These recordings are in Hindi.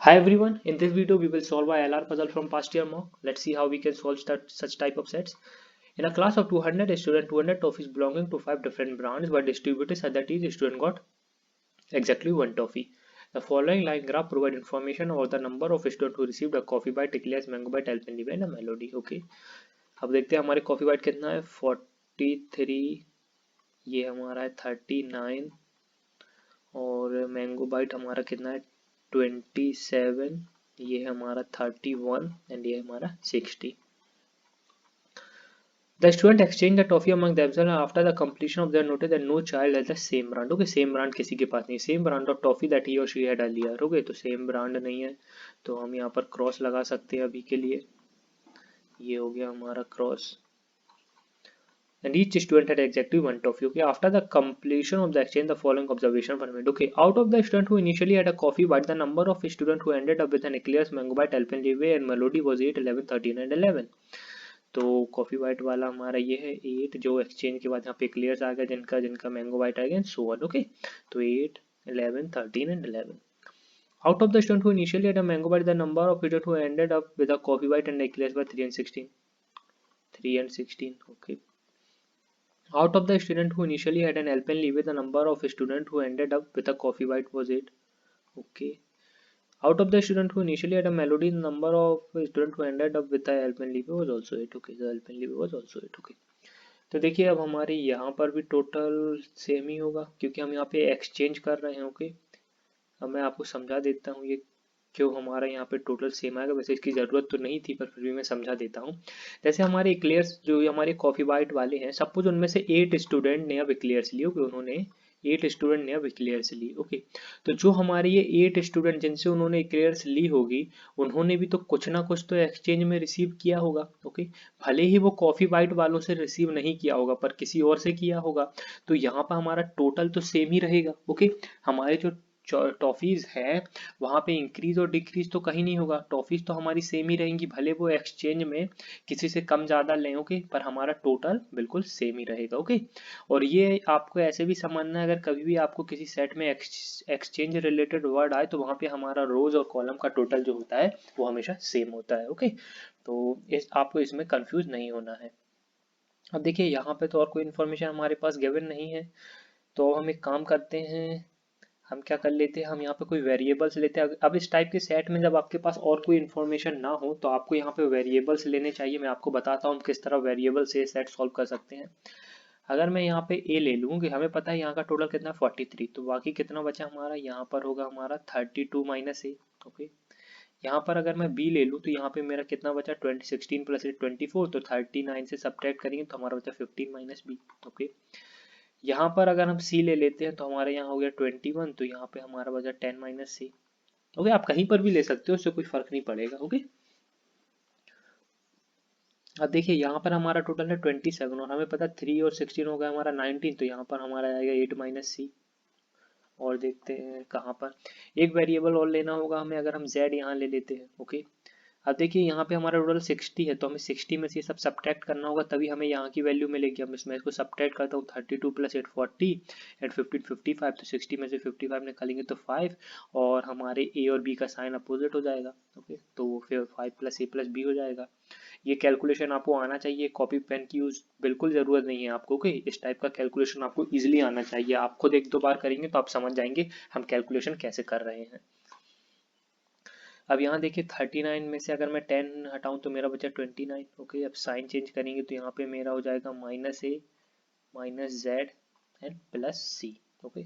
Hi everyone, in this video we will solve a LR puzzle from past year mock. Let's see how we can solve such type of sets. In a class of 200 students, 200 toffees belonging to 5 different brands were distributed such that each student got exactly 1 toffee. The following line graph provide information about the number of students who received a coffee bite, eclairs, mango bite, alpenlibe and a melody. Okay. अब देखते हैं हमारे कॉफी बाइट कितना है 43, ये हमारा है 39 और मैंगो बाइट हमारा कितना है 27, ये है हमारा 31 एंड ये हमारा 60. The student exchange the toffee among themselves and after the completion of their notice that no child has the same brand. Okay, same brand किसी के पास नहीं, same brand of toffee that he or she had earlier. Okay, तो same brand नहीं है तो हम यहाँ पर क्रॉस लगा सकते हैं अभी के लिए. ये हो गया हमारा cross. And each student had exactly 1 toffee. Okay, after the completion of the exchange, the following observation were made. Okay, out of the student who initially had a coffee bite, the number of students who ended up with an eclairs, mango bite, alpenlibe and melody was 8, 11, 13 and 11. तो कॉफी बाइट वाला हमारा ये है 8, जो एक्सचेंज के बाद यहाँ पे eclairs आ गया जिनका जिनका मैंगो बाइट आ गया सो ऑन. ओके, तो 8, 11, 13 and 11. Out of the student who initially had a mango bite, the number of students who ended up with a coffee bite and eclairs were 3 and 16. 3 and 16. Okay. Out of the student who initially had an alpenlibe, the number of students who ended up with a coffee bite was 8. Okay. Out of the student who initially had a melody, the number of students who ended up with a alpenlibe was also 8. Okay, the alpenlibe was also 8. Okay. तो देखिए अब हमारे यहाँ पर भी टोटल सेम ही होगा क्योंकि हम यहाँ पे एक्सचेंज कर रहे हैं. ओके, अब मैं आपको समझा देता हूँ ये क्यों हमारा यहाँ पे टोटल सेम आएगा. वैसे इसकी ज़रूरत तो नहीं थी पर फिर भी मैं समझा देता हूँ. जैसे हमारे इक्लेयर्स जो हमारे कॉफ़ी बाइट वाले हैं, सपोज उनमें से 8 स्टूडेंट ने अब इक्लेयर्स लिए. ओके, उन्होंने 8 स्टूडेंट ने अब इक्लेयर्स ली. ओके, तो जो हमारे ये 8 स्टूडेंट जिनसे उन्होंने इक्लेयर्स ली होगी, उन्होंने भी तो कुछ ना कुछ तो एक्सचेंज में रिसीव किया होगा. ओके, भले ही वो कॉफ़ी बाइट वालों से रिसीव नहीं किया होगा पर किसी और से किया होगा, तो यहाँ पर हमारा टोटल तो सेम ही रहेगा. ओके, हमारे जो टॉफीज है वहाँ पे इंक्रीज और डिक्रीज तो कहीं नहीं होगा. टॉफीज तो हमारी सेम ही रहेंगी भले वो एक्सचेंज में किसी से कम ज़्यादा लें. ओके, पर हमारा टोटल बिल्कुल सेम ही रहेगा. ओके, और ये आपको ऐसे भी समझना है अगर कभी भी आपको किसी सेट में एक्सचेंज रिलेटेड वर्ड आए तो वहाँ पे हमारा रोज और कॉलम का टोटल जो होता है वो हमेशा सेम होता है. ओके, तो आपको इसमें कंफ्यूज नहीं होना है. अब देखिए यहाँ पे तो और कोई इन्फॉर्मेशन हमारे पास गिवन नहीं है, तो हम एक काम करते हैं, हम क्या कर लेते हैं, हम यहाँ पे कोई वेरिएबल्स लेते हैं. अब इस टाइप के सेट में जब आपके पास और कोई इन्फॉर्मेशन ना हो तो आपको यहाँ पे वेरिएबल्स लेने चाहिए. मैं आपको बताता हूँ किस तरह वेरिएबल से सेट सॉल्व कर सकते हैं. अगर मैं यहाँ पे ए ले लूँ कि हमें पता है यहाँ का टोटल कितना 43, तो बाकी कितना बचा हमारा, यहाँ पर होगा हमारा 32 माइनस ए. ओके, यहाँ पर अगर मैं बी ले लूँ तो यहाँ पे मेरा कितना बचा 16 प्लस 24, तो 39 से सब्ट्रैक्ट करेंगे तो हमारा बचा 15 माइनस बी. ओके, यहाँ पर अगर हम सी ले लेते हैं तो हमारे यहाँ हो गया 21, तो यहाँ पे हमारा बचा 10 माइनस सी. ओके, आप कहीं पर भी ले सकते हो, उससे कोई फर्क नहीं पड़ेगा. ओके, अब देखिए यहाँ पर हमारा टोटल है 27 और हमें पता 3 और 16 हो गया हमारा 19, तो यहाँ पर हमारा आएगा 8 माइनस सी. और देखते हैं कहाँ पर एक वेरिएबल और लेना होगा हमें, अगर हम z यहाँ ले लेते हैं. ओके, अब देखिए यहाँ पे हमारा टोटल 60 है तो हमें 60 में से ये सब सब्ट्रैक्ट करना होगा तभी हमें यहाँ की वैल्यू मिलेगी. हम इसमें इसको सब्ट्रैक्ट करता हूँ 32 प्लस 8 40 एंड 15 55, तो 60 में से 55 निकालेंगे तो 5 और हमारे a और b का साइन अपोजिट हो जाएगा. ओके, तो फिर 5 प्लस a प्लस b हो जाएगा. ये कैलकुलेशन आपको आना चाहिए, कॉपी पेन की यूज बिल्कुल ज़रूरत नहीं है आपको. ओके, इस टाइप का कैलकुलेशन आपको इजीली आना चाहिए. आप खुद एक दो बार करेंगे तो आप समझ जाएंगे हम कैलकुलेशन कैसे कर रहे हैं. अब यहाँ देखिए 39 में से अगर मैं 10 हटाऊं तो मेरा बचा 29. ओके, अब साइन चेंज करेंगे तो यहाँ पे मेरा हो जाएगा minus A minus Z and plus C. Okay,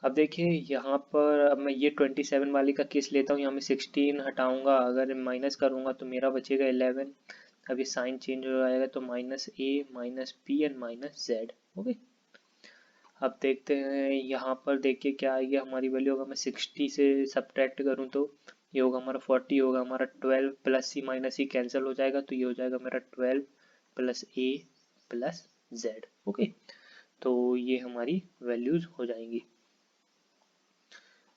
अब देखिए यहाँ पर अब मैं ये 27 वाली का केस लेता हूँ, यहाँ मैं 16 हटाऊंगा, अगर माइनस करूँगा तो मेरा बचेगा 11. अब ये साइन चेंज हो जाएगा तो minus A minus P and minus Z. Okay, अब देखते हैं यहाँ पर देखिए क्या आएगी हमारी वैल्यू. अगर मैं 60 से सब्ट्रैक्ट करूँ तो ये होगा हमारा 40, होगा हमारा 12 प्लस सी माइनस सी कैंसिल हो जाएगा तो ये हो जाएगा मेरा 12 प्लस ए प्लस जेड. ओके, तो ये हमारी वैल्यूज हो जाएंगी.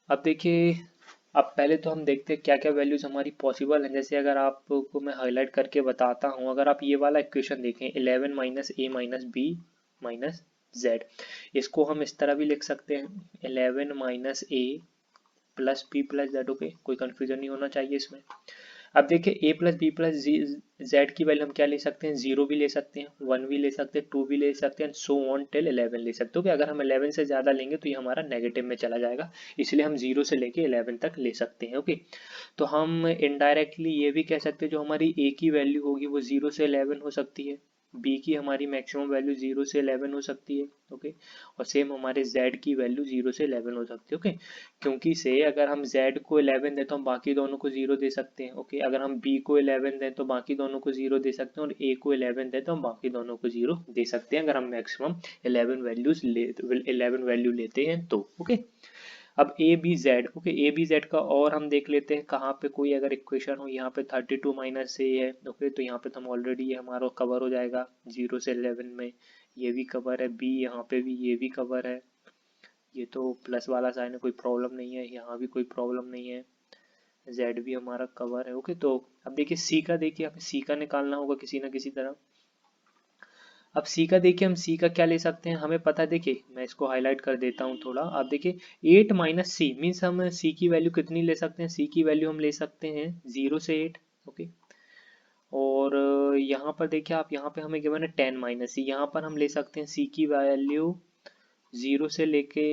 अब देखिए, अब पहले तो हम देखते हैं क्या क्या वैल्यूज हमारी पॉसिबल हैं. जैसे अगर आपको मैं हाईलाइट करके बताता हूँ, अगर आप ये वाला इक्वेशन देखें 11 माइनस ए माइनस बी माइनस जेड, इसको हम इस तरह भी लिख सकते हैं 11 minus a plus B plus z. Okay, कोई कंफ्यूजन नहीं होना चाहिए इसमें। अब देखिए a plus B plus z की वैल्यू हम क्या ले सकते हैं, 0 भी ले सकते हैं, 1 भी ले सकते हैं, 2 भी ले सकते हैं, सो ऑन टिल 11 ले सकते हो। कि अगर हम 11 से ज़्यादा लेंगे तो ये हमारा नेगेटिव में चला जाएगा, इसलिए हम 0 से लेके 11 तक ले सकते हैं। ओके, तो हम इनडायरेक्टली ये भी कह सकते हैं जो हमारी ए की वैल्यू होगी वो 0 से 11 हो सकती है, बी की हमारी मैक्सिमम वैल्यू 0 से 11 हो सकती है। ओके, और सेम हमारे z की वैल्यू 0 से 11 हो सकती है। ओके, क्योंकि से अगर हम z को 11 दें तो हम बाकी दोनों को 0 दे सकते हैं। ओके, अगर हम b को 11 दें तो बाकी दोनों को 0 दे सकते हैं, और a को 11 दें तो हम बाकी दोनों को 0 दे सकते हैं अगर हम मैक्सिमम 11 वैल्यू लेते हैं तो। ओके, अब A B Z. Okay, A B Z का और हम देख लेते हैं कहाँ पे कोई अगर इक्वेशन हो, यहाँ पे 32 माइनस ए है। ओके, तो यहाँ पे तो हम ऑलरेडी ये हमारा कवर हो जाएगा 0 से 11 में, ये भी कवर है, बी यहाँ पे भी ये भी कवर है, ये तो प्लस वाला साइन है, कोई प्रॉब्लम नहीं है, यहाँ भी कोई प्रॉब्लम नहीं है, जेड भी हमारा कवर है। ओके, तो अब देखिए सी का, देखिए हमें सी का निकालना होगा किसी ना किसी तरह। अब सी का देखिए, हम सी का क्या ले सकते हैं, हमें पता है, देखिए मैं इसको हाईलाइट कर देता हूँ थोड़ा। आप देखिए 8 माइनस सी मीन्स हम सी की वैल्यू कितनी ले सकते हैं, सी की वैल्यू हम ले सकते हैं 0 से 8। ओके, और यहाँ पर देखिए आप, यहाँ पे हमें गिवन है 10 माइनस सी, यहाँ पर हम ले सकते हैं सी की वैल्यू 0 से लेके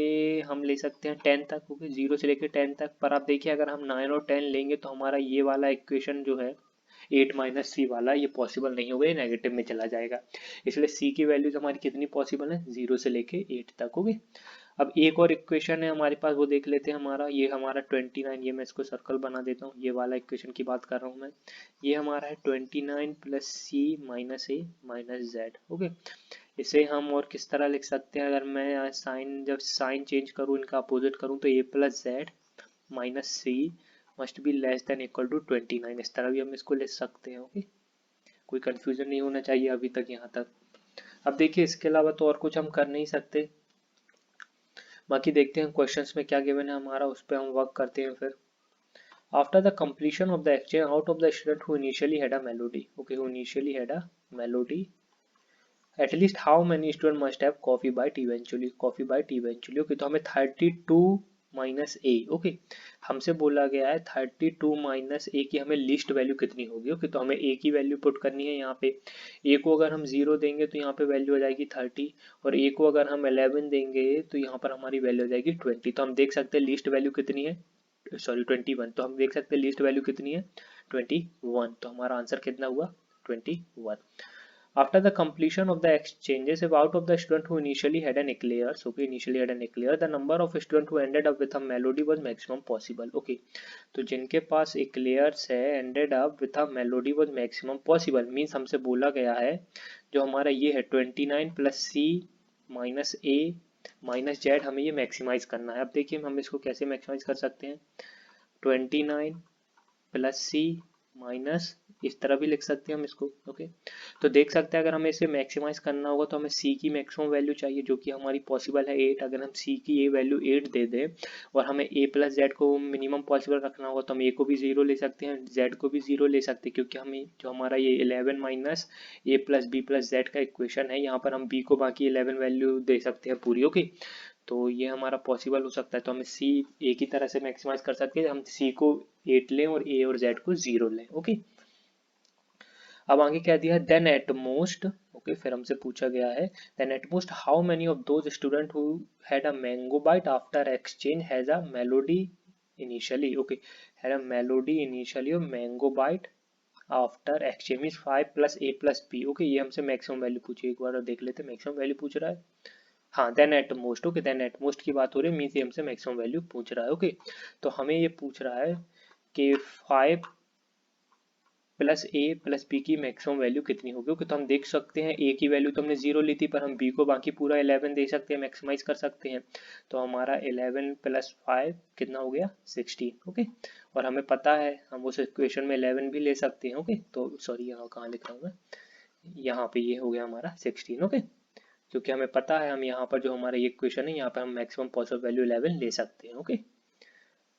हम ले सकते हैं 10 तक। ओके, 0 से लेके 10 तक। पर आप देखिए अगर हम 9 और 10 लेंगे तो हमारा ये वाला इक्वेशन जो है 8 माइनस सी वाला, ये पॉसिबल नहीं होगा, ये नेगेटिव में चला जाएगा। इसलिए सी की वैल्यूज हमारी कितनी पॉसिबल है, 0 से लेके 8 तक। ओके, अब एक और इक्वेशन है हमारे पास, वो देख लेते हैं। हमारा ये हमारा 29, ये मैं इसको सर्कल बना देता हूँ, ये वाला इक्वेशन की बात कर रहा हूँ मैं। ये हमारा है 29 प्लस सी माइनस ए माइनस जेड। ओके, इसे हम और किस तरह लिख सकते हैं, अगर मैं साइन, जब साइन चेंज करूँ, इनका अपोजिट करूँ, तो a plus z minus c must be less than equal to 29, इस तरह भी हम इसको लिख सकते हैं। ओके, कोई कंफ्यूजन नहीं होना चाहिए अभी तक यहाँ तक। अब देखिए इसके अलावा तो और कुछ हम कर नहीं सकते, बाकी देखते हैं क्वेश्चंस में क्या गिवन है हमारा, उस पर हम वर्क करते हैं फिर। After the completion of the exchange, out of the student who initially had a melody, okay, who initially had a melody, at least how many student must have coffee bite eventually, coffee bite eventually। okay, तो हमें 32 माइनस ए। ओके, हमसे बोला गया है 32 माइनस ए की हमें लिस्ट वैल्यू कितनी होगी। ओके, तो हमें ए की वैल्यू पुट करनी है यहाँ पे। ए को अगर हम 0 देंगे तो यहाँ पे वैल्यू हो जाएगी 30, और ए को अगर हम 11 देंगे तो यहाँ पर हमारी वैल्यू हो जाएगी 20। तो हम देख सकते हैं लिस्ट वैल्यू कितनी है, सॉरी 21। तो हम देख सकते हैं लिस्ट वैल्यू कितनी है 21, तो हमारा आंसर कितना हुआ 21। After the completion of the exchanges, if out of the student who initially had an eclairs, okay, initially had an eclair, the number of student who ended up with a melody was maximum possible। okay, तो जिनके पास eclairs है, ended up with a melody was maximum possible, means हमसे बोला गया है जो हमारा ये है 29 प्लस सी माइनस ए माइनस जेड, हमें ये मैक्सिमाइज करना है। अब देखिए हम इसको कैसे मैक्सिमाइज कर सकते हैं, 29 प्लस सी माइनस, इस तरह भी लिख सकते हैं हम इसको। ओके, तो देख सकते हैं अगर हमें इसे मैक्सिमाइज करना होगा तो हमें सी की मैक्सिमम वैल्यू चाहिए जो कि हमारी पॉसिबल है 8। अगर हम सी की ये वैल्यू 8 दे दें और हमें ए प्लस जेड को मिनिमम पॉसिबल रखना होगा तो हम ए को भी 0 ले सकते हैं, जेड को भी 0 ले सकते हैं, क्योंकि हमें जो हमारा ये 11 minus a plus B plus Z का इक्वेशन है, यहाँ पर हम बी को बाकी 11 वैल्यू दे सकते हैं पूरी। ओके, तो ये हमारा पॉसिबल हो सकता है, तो हमें सी ए की तरह से मैक्सिमाइज कर सकते हैं, हम सी को 8 लें और ए और जेड को 0 लें। ओके, अब आगे क्या दिया है, देन एट मोस्ट। ओके, फिर हमसे पूछा गया है then at most how many of those student who had a mango bite after exchange has a melody initially. Okay, had a melody initially और mango bite after exchange means 5 plus ए प्लस बी। ओके, ये हमसे मैक्सिमम वैल्यू पूछी, एक बार देख लेते हैं मैक्सिमम वैल्यू पूछ रहा है। हाँ, then at most. Okay, then at most की बात हो रही है, मीन्स ये हमसे मैक्सिमम वैल्यू पूछ रहा है। ओके, तो हमें ये पूछ रहा है कि 5 प्लस ए प्लस बी की मैक्सिमम वैल्यू कितनी होगी। ओके, तो हम देख सकते हैं ए की वैल्यू तो हमने 0 ली थी, पर हम बी को बाकी पूरा 11 दे सकते हैं, मैक्सिमाइज कर सकते हैं। तो हमारा 11 प्लस 5 कितना हो गया 16। ओके, और हमें पता है हम उस इक्वेशन में 11 भी ले सकते हैं। ओके, तो सॉरी यहाँ कहाँ लिख रहा हूँ मैं, यहाँ पे ये हो गया हमारा 16। ओके, क्योंकि हमें पता है हम यहाँ पर जो हमारा ये इक्वेशन है यहाँ पर हम मैक्सिमम पॉसिबल वैल्यू 11 ले सकते हैं। ओके,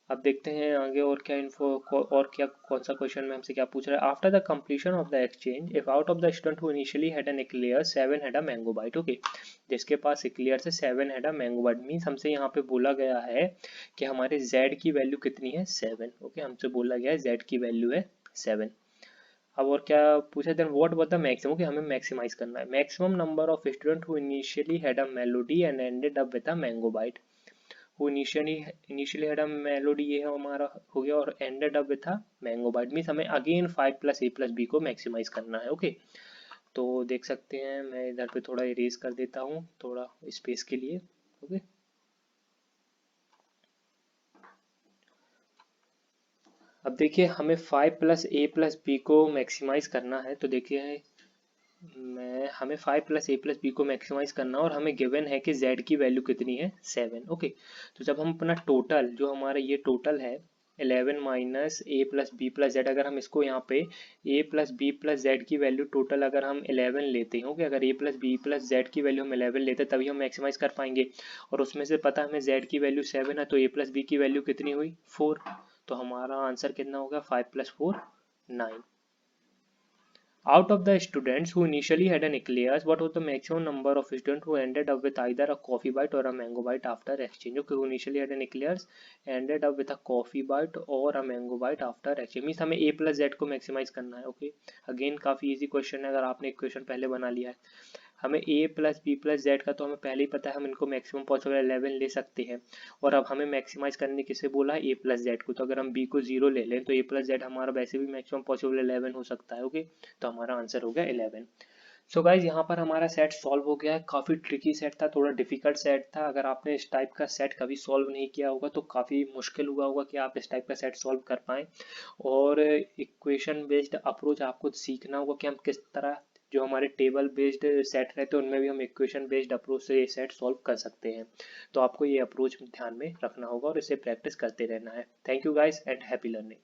अब देखते हैं आगे और क्या इन्फो और क्या कौन सा क्वेश्चन में हमसे क्या पूछ रहा है। After the completion of the exchange if out of the student who initially had an eclair 7 had a mango bite. Okay, जिसके पास एक्लियर से 7 had a mango bite means हमसे यहाँ पे बोला गया है कि हमारे z की वैल्यू कितनी है 7। ओके, हमसे बोला गया है z की वैल्यू है 7। अब और क्या पूछा, then what was the maximum, कि हमें मैक्सिमाइज करना है। Maximum number of student who initially had a Melody and ended up with a mango Bite. Who initially had a Melody, ये है हमारा हो गया, और ended up with a mango bite means हमें अगेन 5 प्लस ए प्लस बी को मैक्सिमाइज करना है। ओके, तो देख सकते हैं, मैं इधर पे थोड़ा इरेज कर देता हूँ थोड़ा स्पेस के लिए। ओके, अब देखिए हमें 5 प्लस ए प्लस बी को मैक्सिमाइज करना है। तो देखिए मैं हमें 5 प्लस ए प्लस बी को मैक्सिमाइज करना है और हमें गिवन है कि z की वैल्यू कितनी है 7। ओके, तो जब हम अपना टोटल जो हमारा ये टोटल है 11 minus a plus B plus Z, अगर हम इसको यहाँ पे ए प्लस बी प्लस जेड की वैल्यू टोटल अगर हम 11 लेते हैं, ओके, अगर ए प्लस बी प्लस जेड की वैल्यू हम 11 लेते हैं तभी हम मैक्सिमाइज कर पाएंगे। और उसमें से पता हमें z की वैल्यू 7 है, तो ए प्लस बी की वैल्यू कितनी हुई 4। तो हमारा आंसर कितना होगा 5 plus 4 9। Out of the students who initially had an eclairs, what was the maximum number of students who ended up with either a coffee bite or a mango bite after exchange? Okay, who initially had an eclairs ended up with a coffee bite or a mango bite after exchange. Means हमें a plus z को maximize करना है। Okay, again काफी easy question है, अगर आपने equation पहले बना लिया है। हमें a plus B plus Z का तो हमें पहले ही पता है, हम इनको मैक्सिमम पॉसिबल 11 ले सकते हैं। और अब हमें मैक्सिमाइज करने किसे बोला है, a प्लस जेड को। तो अगर हम b को 0 ले लें तो a प्लस जेड हमारा वैसे भी मैक्सिमम पॉसिबल 11 हो सकता है। ओके, तो हमारा आंसर हो गया 11। सो गाइज यहाँ पर हमारा सेट सॉल्व हो गया है। काफ़ी ट्रिकी सेट था, थोड़ा डिफिकल्ट सेट था। अगर आपने इस टाइप का सेट कभी सॉल्व नहीं किया होगा तो काफ़ी मुश्किल हुआ होगा कि आप इस टाइप का सेट सॉल्व कर पाएँ। और इक्वेशन बेस्ड अप्रोच आपको सीखना होगा कि हम किस तरह जो हमारे टेबल बेस्ड सेट रहते हैं उनमें भी हम इक्वेशन बेस्ड अप्रोच से ये सेट सॉल्व कर सकते हैं। तो आपको ये अप्रोच ध्यान में रखना होगा और इसे प्रैक्टिस करते रहना है। Thank you guys and happy learning.